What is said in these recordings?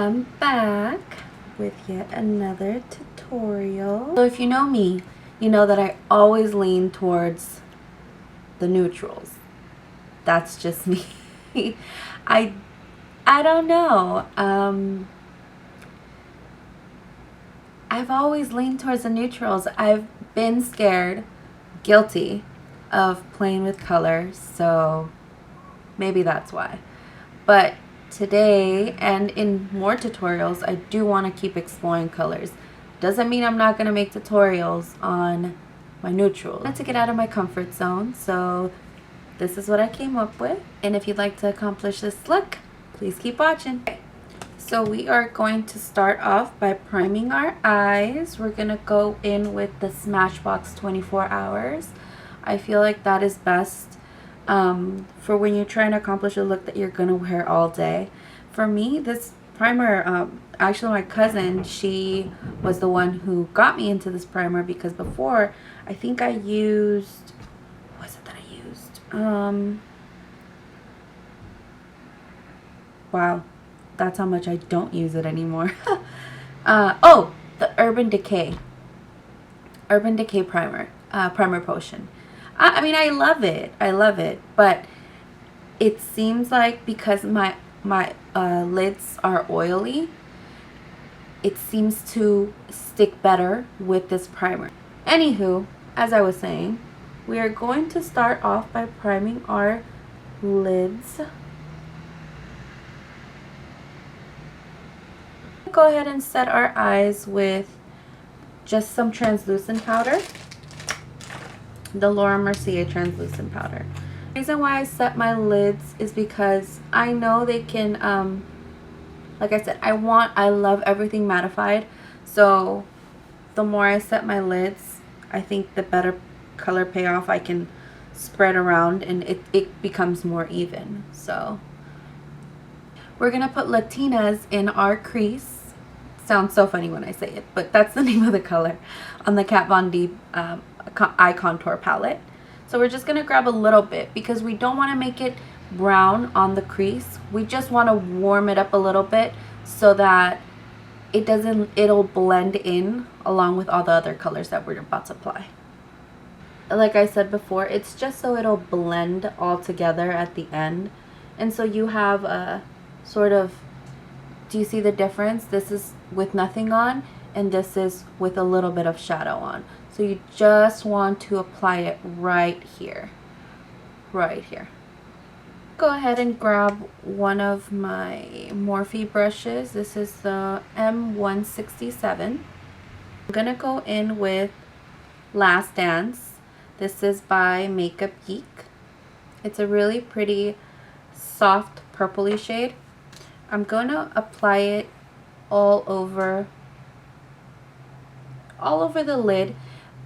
I'm back with yet another tutorial. So if you know me, you know that I always lean towards the neutrals. That's just me. I don't know. I've always leaned towards the neutrals. I've been scared, guilty of playing with colors, so maybe that's why. But today and in more tutorials, I do want to keep exploring colors. Doesn't mean I'm not going to make tutorials on my neutrals. I want to get out of my comfort zone, so this is what I came up with. And if you'd like to accomplish this look, please keep watching. So we are going to start off by priming our eyes. We're going to go in with the Smashbox 24 Hours. I feel like that is best for when you're trying to accomplish a look that you're going to wear all day. For me, this primer, actually my cousin, she was the one who got me into this primer, because before, I think I used, what was it that I used? Wow, that's how much I don't use it anymore. Oh, the Urban Decay primer, primer potion. I mean, I love it, but it seems like because my lids are oily, it seems to stick better with this primer. Anywho, as I was saying, we are going to start off by priming our lids. Go ahead and set our eyes with just some translucent powder. The Mercier translucent powder. The reason why I set my lids is because I know they can, like I said, I love everything mattified. So the more I set my lids, I think the better color payoff I can spread around, and it becomes more even. So we're going to put Latinas in our crease. Sounds so funny when I say it, but that's the name of the color on the KatVonD eye contour palette. So we're just going to grab a little bit because we don't want to make it brown on the crease. We just want to warm it up a little bit so that it'll blend in along with all the other colors that we're about to apply. Like I said before, it's just so it'll blend all together at the end. And so you have a sort of, do you see the difference? This is with nothing on, and this is with a little bit of shadow on. So you just want to apply it right here. Right here. Go ahead and grab one of my Morphe brushes. This is the M167. I'm going to go in with Last Dance. This is by Makeupgeek. It's a really pretty soft purpley shade. I'm going to apply it all over the lid.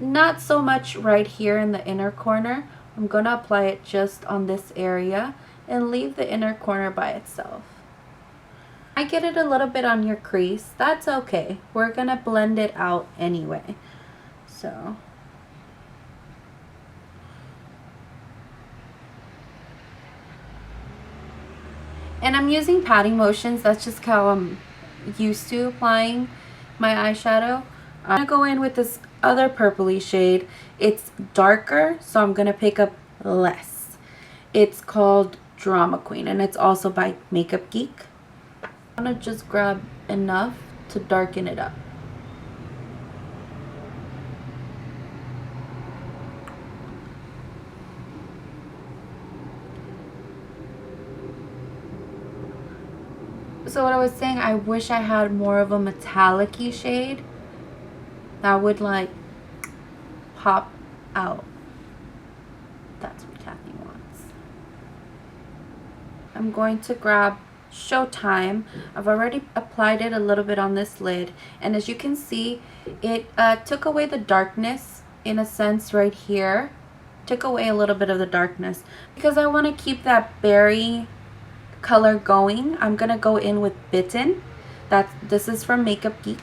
Not so much right here in the inner corner. I'm going to apply it just on this area and leave the inner corner by itself. I get it a little bit on your crease. That's okay. We're going to blend it out anyway. So and I'm using patting motions. That's just how I'm used to applying my eyeshadow. I'm going to go in with this other purpley shade. It's darker, so I'm going to pick up less. It's called Drama Queen, and it's also by Makeupgeek. I'm going to just grab enough to darken it up. So what I was saying, I wish I had more of a metallic-y shade that would like pop out. That's what Kathy wants. I'm going to grab Showtime. I've already applied it a little bit on this lid, and as you can see, it took away the darkness in a sense right here. Took away a little bit of the darkness because I want to keep that berry color going. I'm gonna go in with Bitten. This is from Makeupgeek.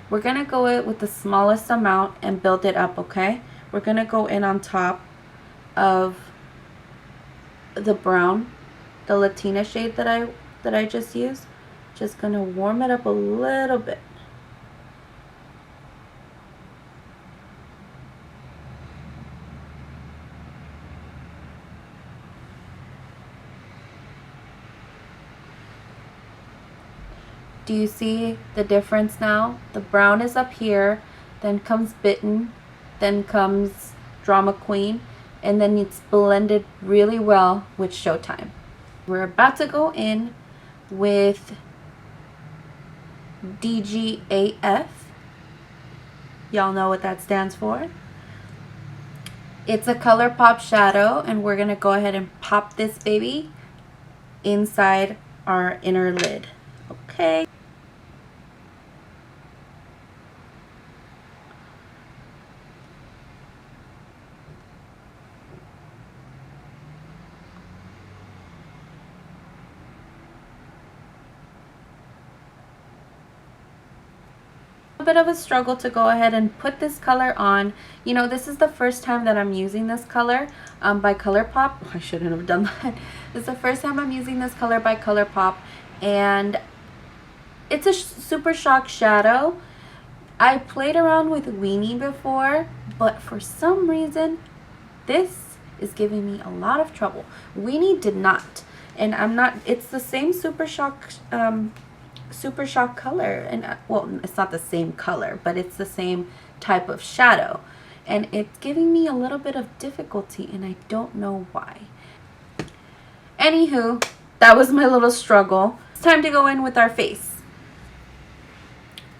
We're gonna go in with the smallest amount and build it up, okay? We're gonna go in on top of the brown, the Latina shade that I just used. Just gonna warm it up a little bit. Do you see the difference now? The brown is up here, then comes Bitten, then comes Drama Queen, and then it's blended really well with Showtime. We're about to go in with DGAF. Y'all know what that stands for. It's a Colourpop shadow, and we're gonna go ahead and pop this baby inside our inner lid. Okay. A bit of a struggle to go ahead and put this color on. You know, this is the first time that I'm using this color by Colourpop. I shouldn't have done that. This is the first time I'm using this color by Colourpop, and it's a super shock shadow. I played around with Weenie before, but for some reason this is giving me a lot of trouble. Weenie did not, and I'm not. It's the same super shock color, and well, it's not the same color, but it's the same type of shadow, and it's giving me a little bit of difficulty, and I don't know why. Anywho, that was my little struggle. It's time to go in with our face.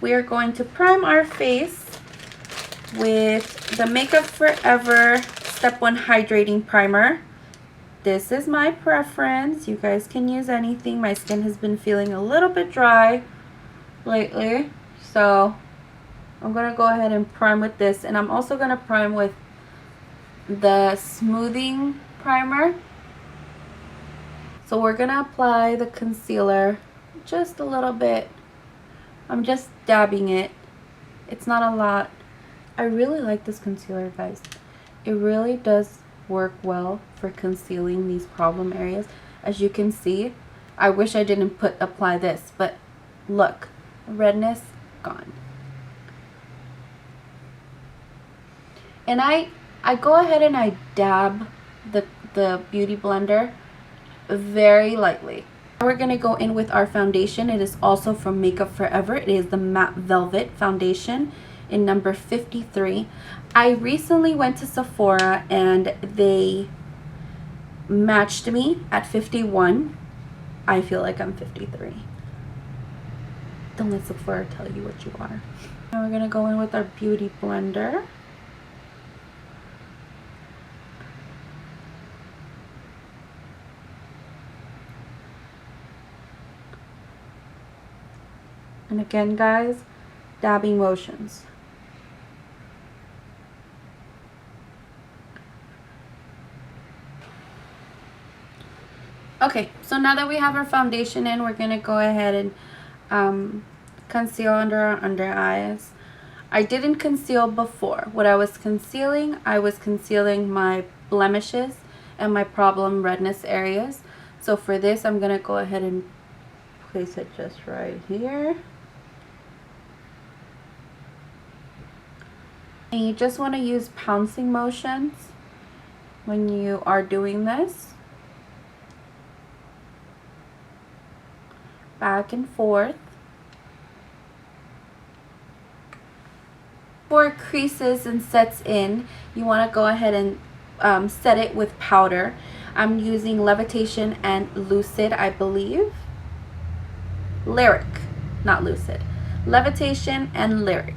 We are going to prime our face with the Makeup Forever Step 1 Hydrating Primer. This is my preference. You guys can use anything. My skin has been feeling a little bit dry lately, so I'm going to go ahead and prime with this. And I'm also going to prime with the Smoothing Primer. So we're going to apply the concealer just a little bit. I'm just dabbing it. It's not a lot. I really like this concealer, guys. It really does work well for concealing these problem areas. As you can see, I wish I didn't apply this, but look, redness gone. And I go ahead and I dab the beauty blender very lightly. We're gonna go in with our foundation. It is also from Makeup Forever. It is the Matte Velvet Foundation in number 53. I recently went to Sephora and they matched me at 51. I feel like I'm 53. Don't let Sephora tell you what you are. Now we're gonna go in with our beauty blender. And again, guys, dabbing motions. Okay, so now that we have our foundation in, we're going to go ahead and conceal under our under eyes. I didn't conceal before. What I was concealing my blemishes and my problem redness areas. So for this, I'm going to go ahead and place it just right here. And you just want to use pouncing motions when you are doing this. Back and forth. Before it creases and sets in, you want to go ahead and set it with powder. I'm using Levitation and Lucid, I believe. Lyric, not Lucid. Levitation and Lyric.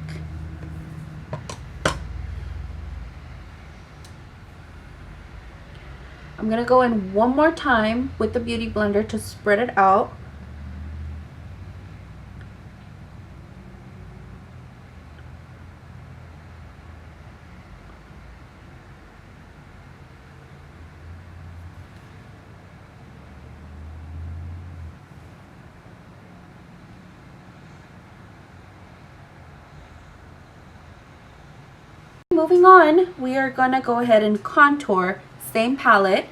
I'm going to go in one more time with the Beauty Blender to spread it out. Moving on, we are going to go ahead and contour. Same palette.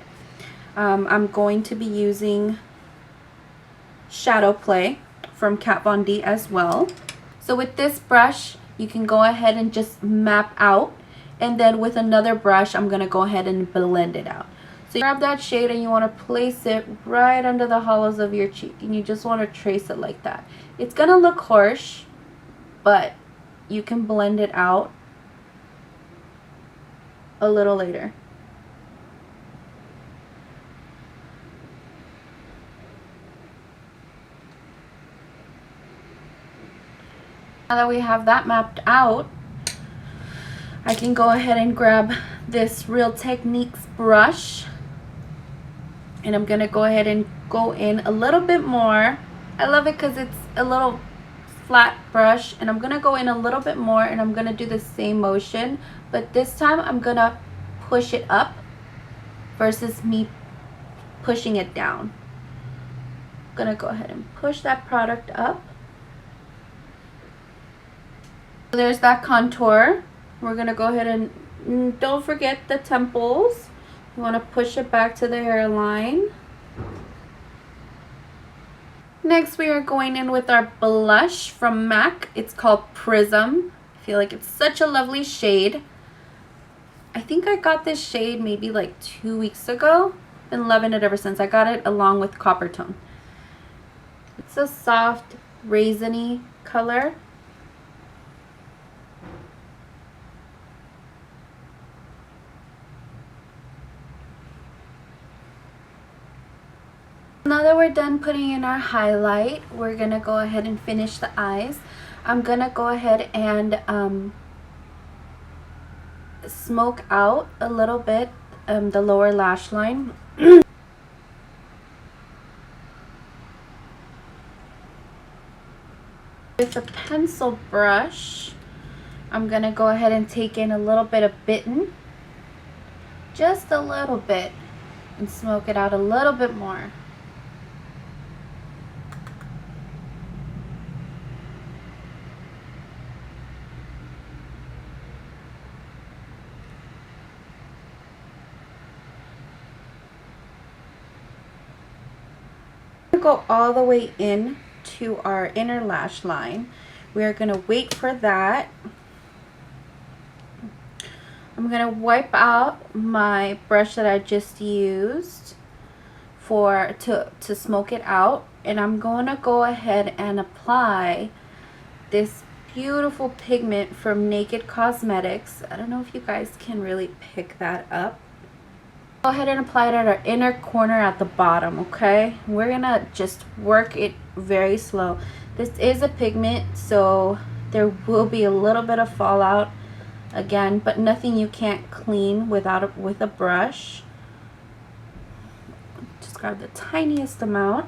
I'm going to be using Shadow Play from KatVonD as well. So with this brush, you can go ahead and just map out. And then with another brush, I'm going to go ahead and blend it out. So you grab that shade and you want to place it right under the hollows of your cheek. And you just want to trace it like that. It's going to look harsh, but you can blend it out a little later. Now that we have that mapped out, I can go ahead and grab this Real Techniques brush, and I'm gonna go ahead and go in a little bit more. I love it because it's a little flat brush, and I'm gonna go in a little bit more, and I'm gonna do the same motion, but this time I'm gonna push it up versus me pushing it down. I'm gonna go ahead and push that product up. There's that contour. We're gonna go ahead and don't forget the temples. You want to push it back to the hairline. Next, we are going in with our blush from MAC. It's called Prism. I feel like it's such a lovely shade. I think I got this shade maybe like 2 weeks ago. Been loving it ever since. I got it along with Copper Tone. It's a soft, raisiny color. Now that we're done putting in our highlight, we're gonna go ahead and finish the eyes. I'm gonna go ahead and smoke out a little bit the lower lash line. With a pencil brush, I'm gonna go ahead and take in a little bit of Bitten, just a little bit, and smoke it out a little bit more. Go all the way in to our inner lash line. We are going to wait for that. I'm going to wipe out my brush that I just used to smoke it out, and I'm going to go ahead and apply this beautiful pigment from Naked Cosmetics. I don't know if you guys can really pick that up. Go ahead and apply it at our inner corner at the bottom, okay? We're gonna just work it very slow. This is a pigment, so there will be a little bit of fallout again, but nothing you can't clean with a brush. Just grab the tiniest amount.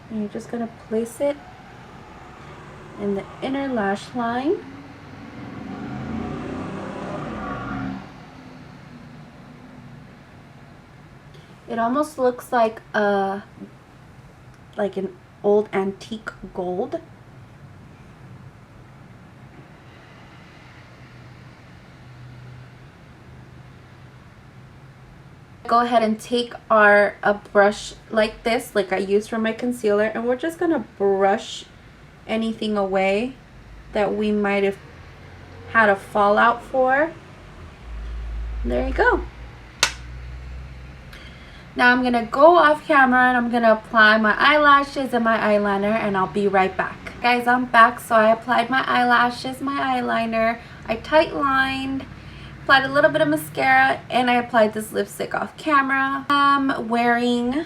And you're just gonna place it in the inner lash line. It almost looks like an old antique gold. Go ahead and take a brush like this, like I used for my concealer, and we're just gonna brush anything away that we might have had a fallout for. There you go. Now I'm gonna go off camera and I'm gonna apply my eyelashes and my eyeliner, and I'll be right back. Guys, I'm back. So I applied my eyelashes, my eyeliner, I tight lined, applied a little bit of mascara, and I applied this lipstick off camera. I'm wearing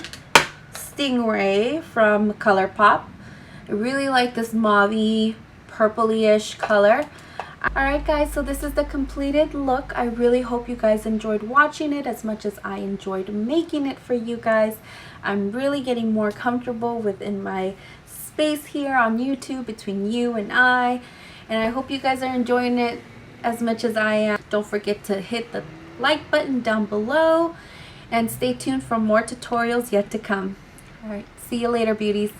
Stingraye from Colourpop. I really like this mauve-y, purpley-ish color. Alright guys, so this is the completed look. I really hope you guys enjoyed watching it as much as I enjoyed making it for you guys. I'm really getting more comfortable within my space here on YouTube between you and I hope you guys are enjoying it as much as I am. Don't forget to hit the like button down below and stay tuned for more tutorials yet to come. Alright, see you later, beauties.